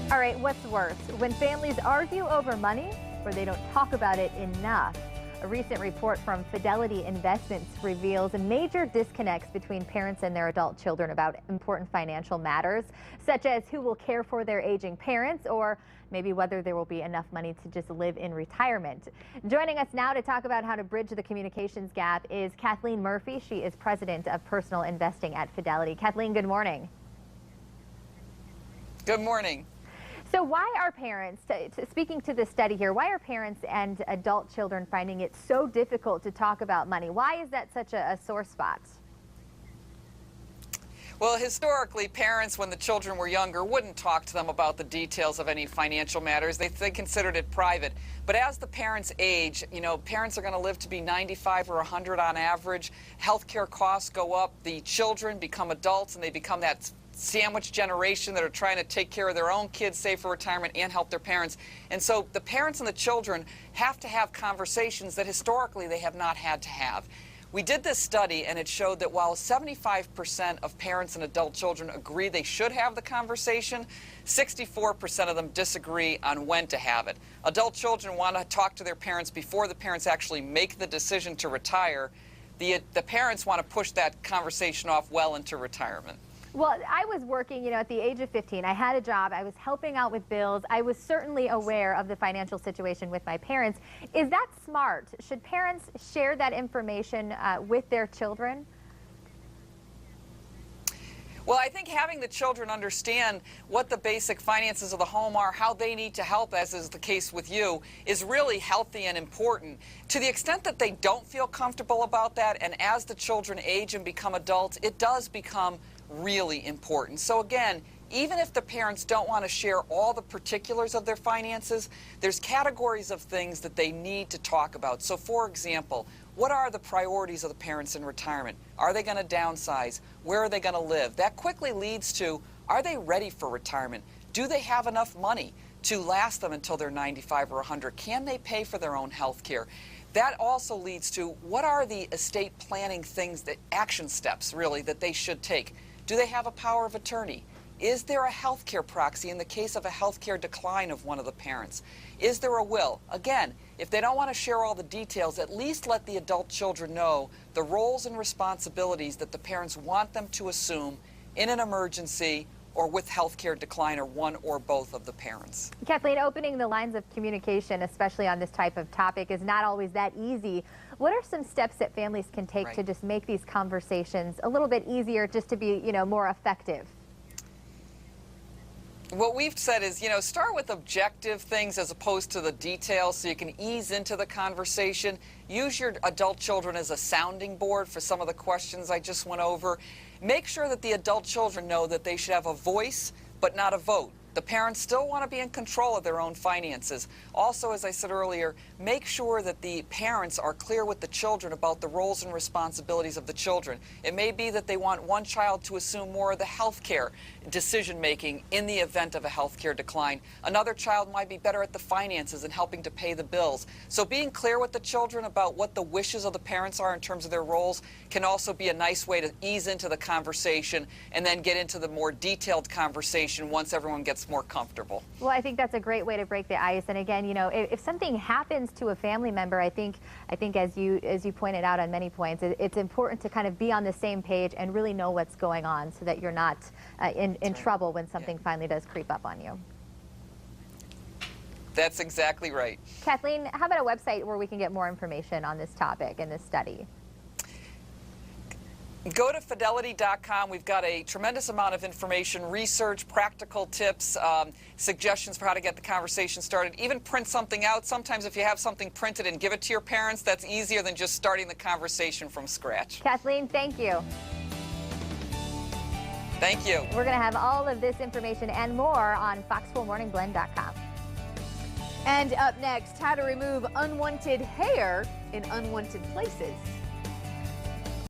All right, what's worse, when families argue over money or they don't talk about it enough? A recent report from Fidelity Investments reveals major disconnects between parents and their adult children about important financial matters, such as who will care for their aging parents or maybe whether there will be enough money to just live in retirement. Joining us now to talk about how to bridge the communications gap is Kathleen Murphy. She is president of personal investing at Fidelity. Kathleen, good morning. Good morning. So why are parents, speaking to the study here, why are parents and adult children finding it so difficult to talk about money? Why is that such a sore spot? Well, historically, parents, when the children were younger, wouldn't talk to them about the details of any financial matters. They considered it private. But as the parents age, parents are going to live to be 95 or 100 on average. Healthcare costs go up. The children become adults, and they become that sandwich generation that are trying to take care of their own kids, save for retirement, and help their parents. And so the parents and the children have to have conversations that historically they have not had to have. We did this study, and it showed that while 75% of parents and adult children agree they should have the conversation, 64% of them disagree on when to have it. Adult children want to talk to their parents before the parents actually make the decision to retire. The parents want to push that conversation off well into retirement. Well, I was working, at the age of 15. I had a job. I was helping out with bills. I was certainly aware of the financial situation with my parents. Is that smart? Should parents share that information with their children? Well, I think having the children understand what the basic finances of the home are, how they need to help, as is the case with you, is really healthy and important. To the extent that they don't feel comfortable about that, and as the children age and become adults, it does become really important. So again, even if the parents don't want to share all the particulars of their finances, there's categories of things that they need to talk about. So for example, what are the priorities of the parents in retirement? Are they going to downsize? Where are they going to live? That quickly leads to, are they ready for retirement? Do they have enough money to last them until they're 95 or 100? Can they pay for their own health care? That also leads to, what are the estate planning things, that action steps really, that they should take? Do they have a power of attorney? Is there a health care proxy in the case of a health care decline of one of the parents? Is there a will? Again, if they don't want to share all the details, at least let the adult children know the roles and responsibilities that the parents want them to assume in an emergency or with health care decline, or one or both of the parents. Kathleen, opening the lines of communication, especially on this type of topic, is not always that easy. What are some steps that families can take to just make these conversations a little bit easier, just to be, more effective? What we've said is, start with objective things as opposed to the details, so you can ease into the conversation. Use your adult children as a sounding board for some of the questions I just went over. Make sure that the adult children know that they should have a voice, but not a vote. The parents still want to be in control of their own finances. Also, as I said earlier, make sure that the parents are clear with the children about the roles and responsibilities of the children. It may be that they want one child to assume more of the health care decision-making in the event of a health care decline. Another child might be better at the finances and helping to pay the bills. So being clear with the children about what the wishes of the parents are in terms of their roles can also be a nice way to ease into the conversation and then get into the more detailed conversation once everyone gets more comfortable. Well, I think that's a great way to break the ice. And again, if something happens to a family member, I think as you pointed out on many points, it's important to kind of be on the same page and really know what's going on, so that you're not in trouble when something finally does creep up on you. That's exactly right. Kathleen, how about a website where we can get more information on this topic and this study? Go to fidelity.com. We've got a tremendous amount of information, research, practical tips, suggestions for how to get the conversation started. Even print something out. Sometimes if you have something printed and give it to your parents, that's easier than just starting the conversation from scratch. Kathleen, thank you. Thank you. We're going to have all of this information and more on fox4morningblend.com. And up next, how to remove unwanted hair in unwanted places.